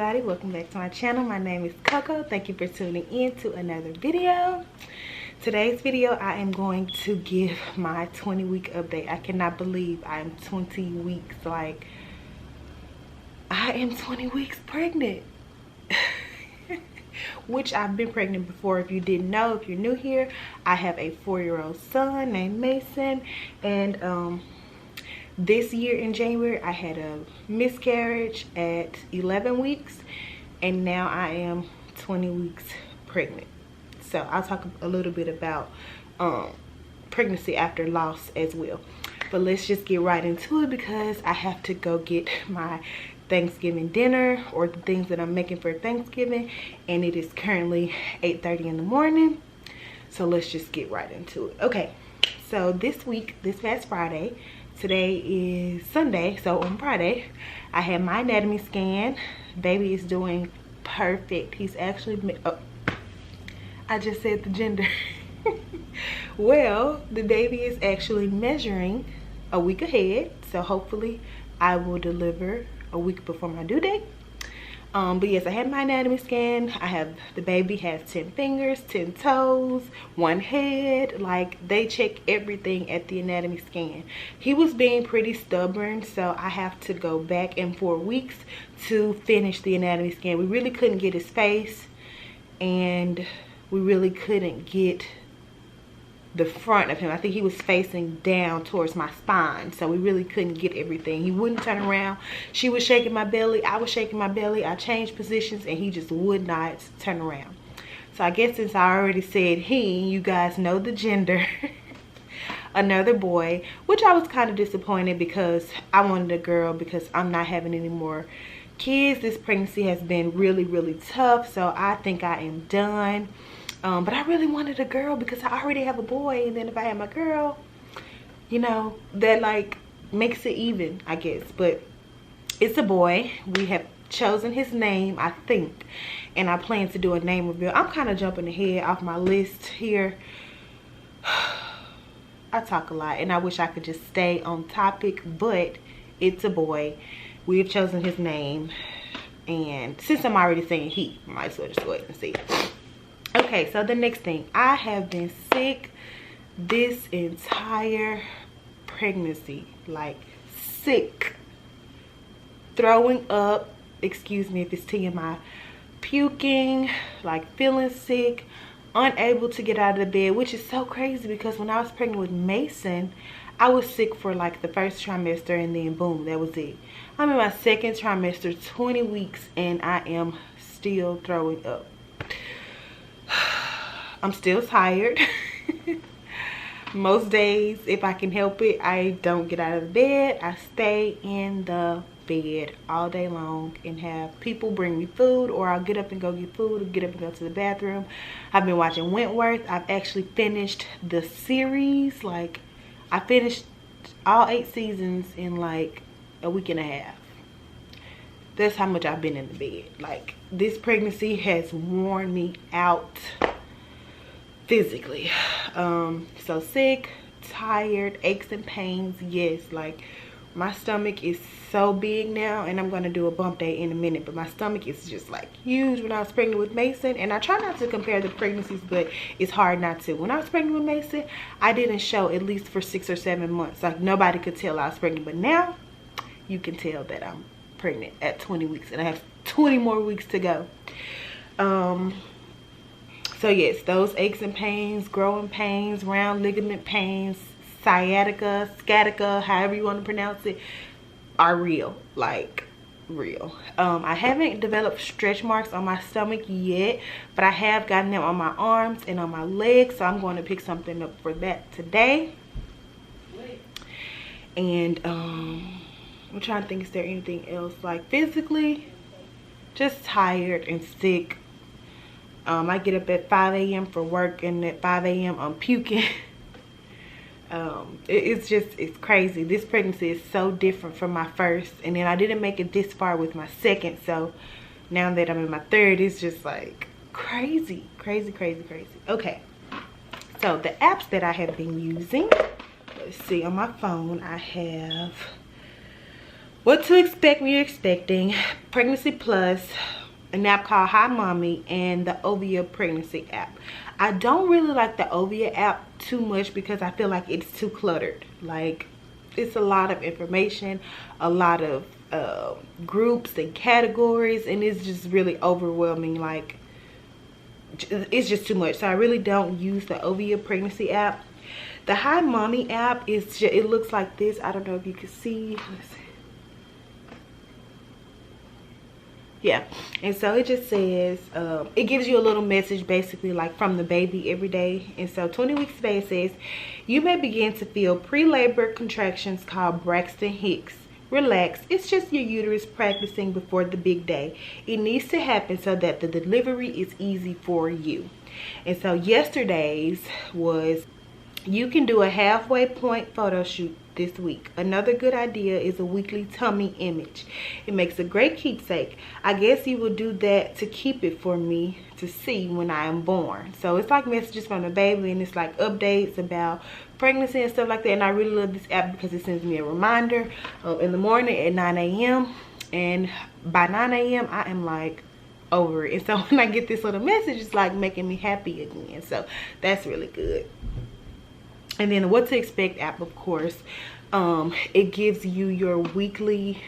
everybody, welcome back to my channel. My name is Coco. Thank you for tuning in to another video. Today's video I am going to give my 20-week update. I cannot believe I am 20 weeks, like I am 20 weeks pregnant. Which I've been pregnant before. If you didn't know, if you're new here, I have a 4-year-old son named Mason, and this year in January I had a miscarriage at 11 weeks, and now I am 20 weeks pregnant. So I'll talk a little bit about pregnancy after loss as well, but let's just get right into it because I have to go get my Thanksgiving dinner, or the things that I'm making for Thanksgiving, and it is currently 8:30 in the morning. So let's just get right into it. Okay, so this past Friday, today is Sunday, so on Friday I had my anatomy scan. Baby is doing perfect. He's actually I just said the gender. Well, the baby is actually measuring a week ahead, so hopefully I will deliver a week before my due date. But yes, I had my anatomy scan. The baby has 10 fingers, 10 toes, 1 head. Like, they check everything at the anatomy scan. He was being pretty stubborn, so I have to go back in 4 weeks to finish the anatomy scan. We really couldn't get his face, and we really couldn't get the front of him. I think he was facing down towards my spine, so we really couldn't get everything. He wouldn't turn around. She was shaking my belly, I was shaking my belly. I changed positions and he just would not turn around. So I guess since I already said he, you guys know the gender. Another boy, which I was kind of disappointed because I wanted a girl, because I'm not having any more kids. This pregnancy has been really tough, so I think I am done. But I really wanted a girl because I already have a boy, and then if I had my girl, you know, that like makes it even, I guess. But it's a boy. We have chosen his name, I think, and I plan to do a name reveal. I'm kind of jumping ahead off my list here. I talk a lot and I wish I could just stay on topic, but it's a boy. We have chosen his name, and since I'm already saying he, I might as well just go ahead and see. Okay, so the next thing, I have been sick this entire pregnancy, like sick, throwing up, excuse me if it's TMI, puking, like feeling sick, unable to get out of the bed, which is so crazy because when I was pregnant with Mason, I was sick for like the first trimester, and then boom, that was it. I'm in my 2nd trimester, 20 weeks, and I am still throwing up. I'm still tired. Most days, if I can help it, I don't get out of the bed. I stay in the bed all day long and have people bring me food, or I'll get up and go get food, or get up and go to the bathroom. I've been watching Wentworth. I've actually finished the series. Like, I finished all 8 seasons in like a week and a half. That's how much I've been in the bed. Like, this pregnancy has worn me out physically. So sick, tired, aches and pains. Yes, like my stomach is so big now, and I'm gonna do a bump day in a minute, but my stomach is just like huge. When I was pregnant with Mason, and I try not to compare the pregnancies, but it's hard not to. When I was pregnant with Mason, I didn't show at least for 6 or 7 months. Like, nobody could tell I was pregnant, but now you can tell that I'm pregnant at 20 weeks, and I have 20 more weeks to go. So yes, those aches and pains, growing pains, round ligament pains, sciatica, sciatica, however you want to pronounce it, are real, like real. I haven't developed stretch marks on my stomach yet, but I have gotten them on my arms and on my legs, so I'm going to pick something up for that today. And I'm trying to think, is there anything else? Like, physically, just tired and sick. I get up at 5 a.m. for work, and at 5 a.m. I'm puking. It's crazy. This pregnancy is so different from my first, and then I didn't make it this far with my second, so now that I'm in my third, it's just like crazy. Okay, so the apps that I have been using, let's see, on my phone I have What to expect when you're expecting: Pregnancy Plus, an app called Hi Mommy, and the Ovia Pregnancy app. I don't really like the Ovia app too much because I feel like it's too cluttered. Like, it's a lot of information, a lot of groups and categories, and it's just really overwhelming. Like, it's just too much. So I really don't use the Ovia Pregnancy app. The Hi Mommy app is just, it looks like this. I don't know if you can see. Let's see. Yeah, and so it just says it gives you a little message basically like from the baby every day. And so 20 weeks today, it says you may begin to feel pre-labor contractions called Braxton Hicks. Relax, it's just your uterus practicing before the big day. It needs to happen so that the delivery is easy for you. And so yesterday's was, you can do a halfway point photo shoot this week. Another good idea is a weekly tummy image. It makes a great keepsake. I guess you will do that to keep it for me to see when I am born. So it's like messages from the baby, and it's like updates about pregnancy and stuff like that. And I really love this app because it sends me a reminder in the morning at 9 a.m. and by 9 a.m. I am like over it. And so when I get this little message, it's like making me happy again. So that's really good. And then the What to Expect app, of course, it gives you your weekly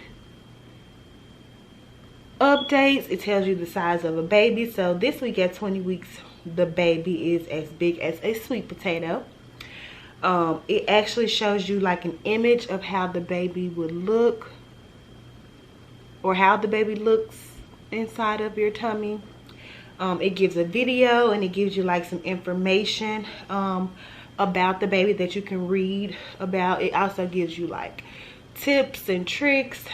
updates. It tells you the size of a baby. So this week at 20 weeks, the baby is as big as a sweet potato. It actually shows you like an image of how the baby would look, or how the baby looks inside of your tummy. It gives a video, and it gives you like some information about the baby that you can read about. It also gives you like tips and tricks.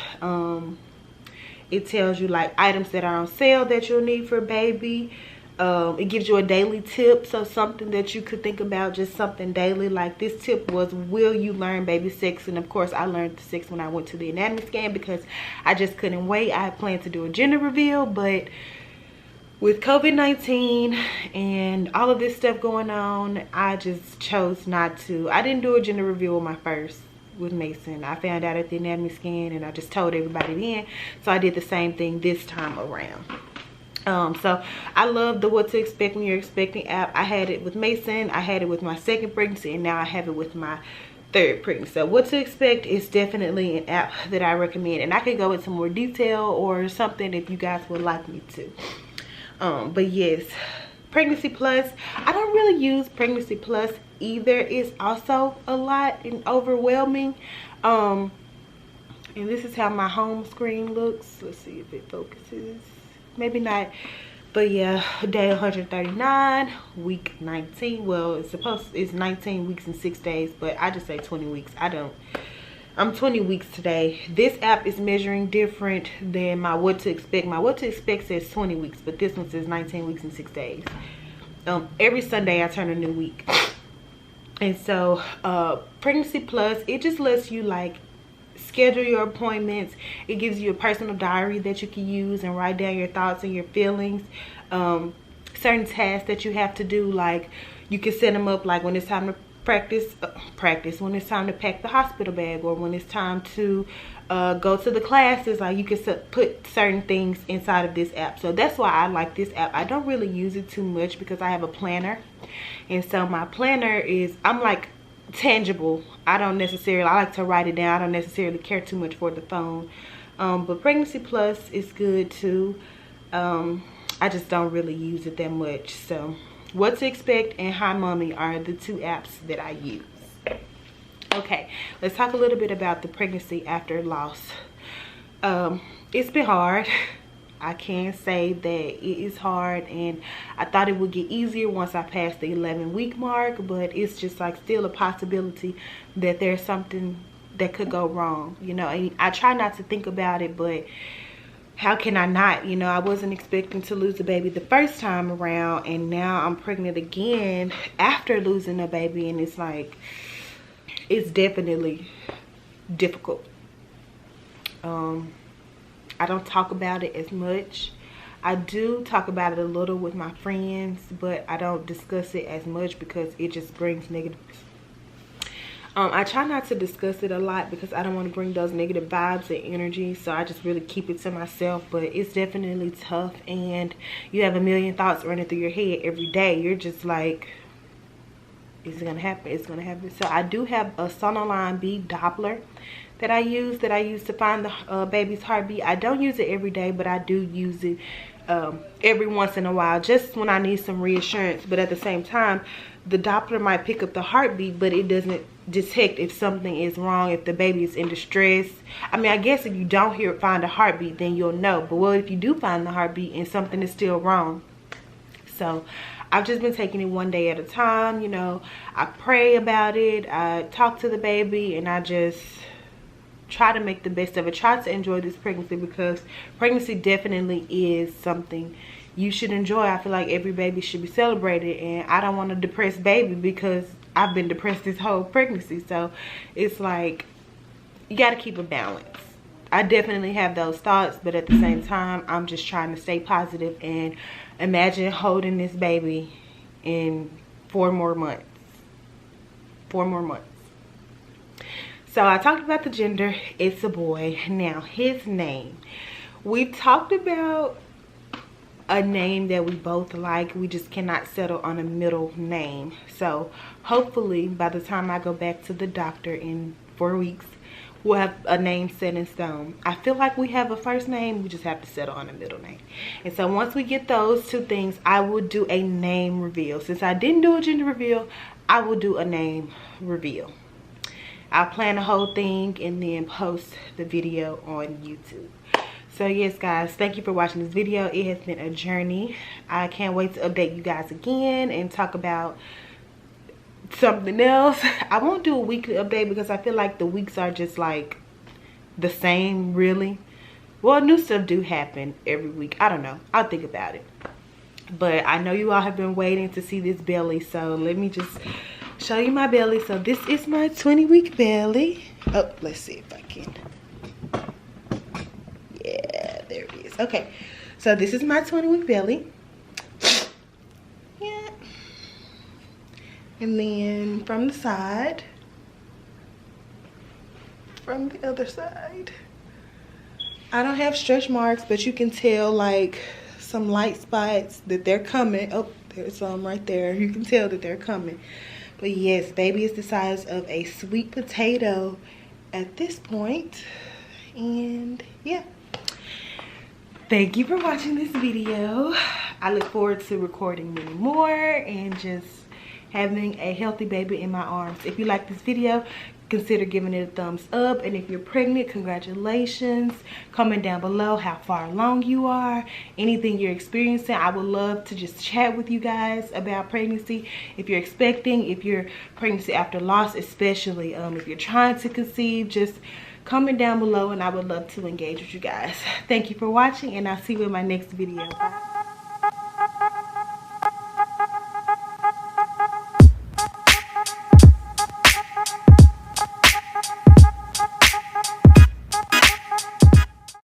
It tells you like items that are on sale that you'll need for baby. It gives you a daily tip, so something that you could think about, just something daily. Like this tip was, will you learn baby sex? And of course I learned the sex when I went to the anatomy scan because I just couldn't wait. I had planned to do a gender reveal, but with COVID-19 and all of this stuff going on, I just chose not to. I didn't do a gender reveal with Mason. I found out at the anatomy scan, and I just told everybody then. So I did the same thing this time around. So I love the What to Expect When You're Expecting app. I had it with Mason, I had it with my second pregnancy, and now I have it with my third pregnancy. So What to Expect is definitely an app that I recommend, and I could go into more detail or something if you guys would like me to. But yes, Pregnancy Plus, I don't really use Pregnancy Plus either. It's also a lot and overwhelming. And this is how my home screen looks. Let's see if it focuses. Maybe not. But yeah, day 139, week 19. Well, it's 19 weeks and 6 days, but I just say 20 weeks. I'm 20 weeks today. This app is measuring different than my What to Expect. My What to Expect says 20 weeks, but this one says 19 weeks and 6 days. Every Sunday I turn a new week. And so Pregnancy Plus, it just lets you like schedule your appointments. It gives you a personal diary that you can use and write down your thoughts and your feelings. Certain tasks that you have to do, like you can set them up like when it's time to practice when it's time to pack the hospital bag, or when it's time to go to the classes. Like you can put certain things inside of this app. So that's why I like this app. I don't really use it too much because I have a planner, and so my planner is, I'm like tangible. I like to write it down. I don't necessarily care too much for the phone. But Pregnancy Plus is good too. I just don't really use it that much. So What to Expect and Hi Mommy are the two apps that I use. Okay, let's talk a little bit about the pregnancy after loss. It's been hard. I can say that it is hard, and I thought it would get easier once I passed the 11-week mark, but it's just like still a possibility that there's something that could go wrong, you know. And I try not to think about it, but how can I not? You know, I wasn't expecting to lose a baby the first time around, and now I'm pregnant again after losing a baby, and it's like, it's definitely difficult. I don't talk about it as much. I do talk about it a little with my friends, but I don't discuss it as much because it just brings negative I try not to discuss it a lot because I don't want to bring those negative vibes and energy, so I just really keep it to myself. But it's definitely tough, and you have a million thoughts running through your head every day. You're just like, is it gonna happen? It's gonna happen. So I do have a Sonoline B Doppler that I use to find the baby's heartbeat. I don't use it every day, but I do use it every once in a while, just when I need some reassurance. But at the same time, the Doppler might pick up the heartbeat, but it doesn't detect if something is wrong, if the baby is in distress. I mean, I guess if you don't find a heartbeat, then you'll know. But what if you do find the heartbeat and something is still wrong? So I've just been taking it one day at a time. You know, I pray about it, I talk to the baby, and I just try to make the best of it. Try to enjoy this pregnancy, because pregnancy definitely is something you should enjoy. I feel like every baby should be celebrated, and I don't want a depressed baby because I've been depressed this whole pregnancy. So it's like, you got to keep a balance. I definitely have those thoughts, but at the same time, I'm just trying to stay positive and imagine holding this baby in 4 more months. 4 more months. So I talked about the gender. It's a boy. Now, his name. We've talked about a name that we both like. We just cannot settle on a middle name. So hopefully by the time I go back to the doctor in 4 weeks, we'll have a name set in stone. I feel like we have a first name. We just have to settle on a middle name. And so once we get those 2 things, I will do a name reveal. Since I didn't do a gender reveal, I will do a name reveal. I'll plan the whole thing and then post the video on YouTube. So yes, guys, thank you for watching this video. It has been a journey. I can't wait to update you guys again and talk about something else. I won't do a weekly update because I feel like the weeks are just like the same, really. Well, new stuff do happen every week. I don't know. I'll think about it. But I know you all have been waiting to see this belly, so let me just show you my belly. So this is my 20-week belly. Oh, let's see if I can. Yeah, there it is. Okay, so this is my 20-week belly. Yeah. And then from the side, from the other side, I don't have stretch marks, but you can tell like some light spots that they're coming. Oh, there's some right there. You can tell that they're coming. But yes, baby is the size of a sweet potato at this point. And yeah, thank you for watching this video. I look forward to recording many more and just having a healthy baby in my arms. If you like this video, consider giving it a thumbs up. And if you're pregnant, congratulations. Comment down below how far along you are, anything you're experiencing. I would love to just chat with you guys about pregnancy. If you're expecting, if you're pregnancy after loss, especially if you're trying to conceive, just comment down below and I would love to engage with you guys. Thank you for watching, and I'll see you in my next video. Bye.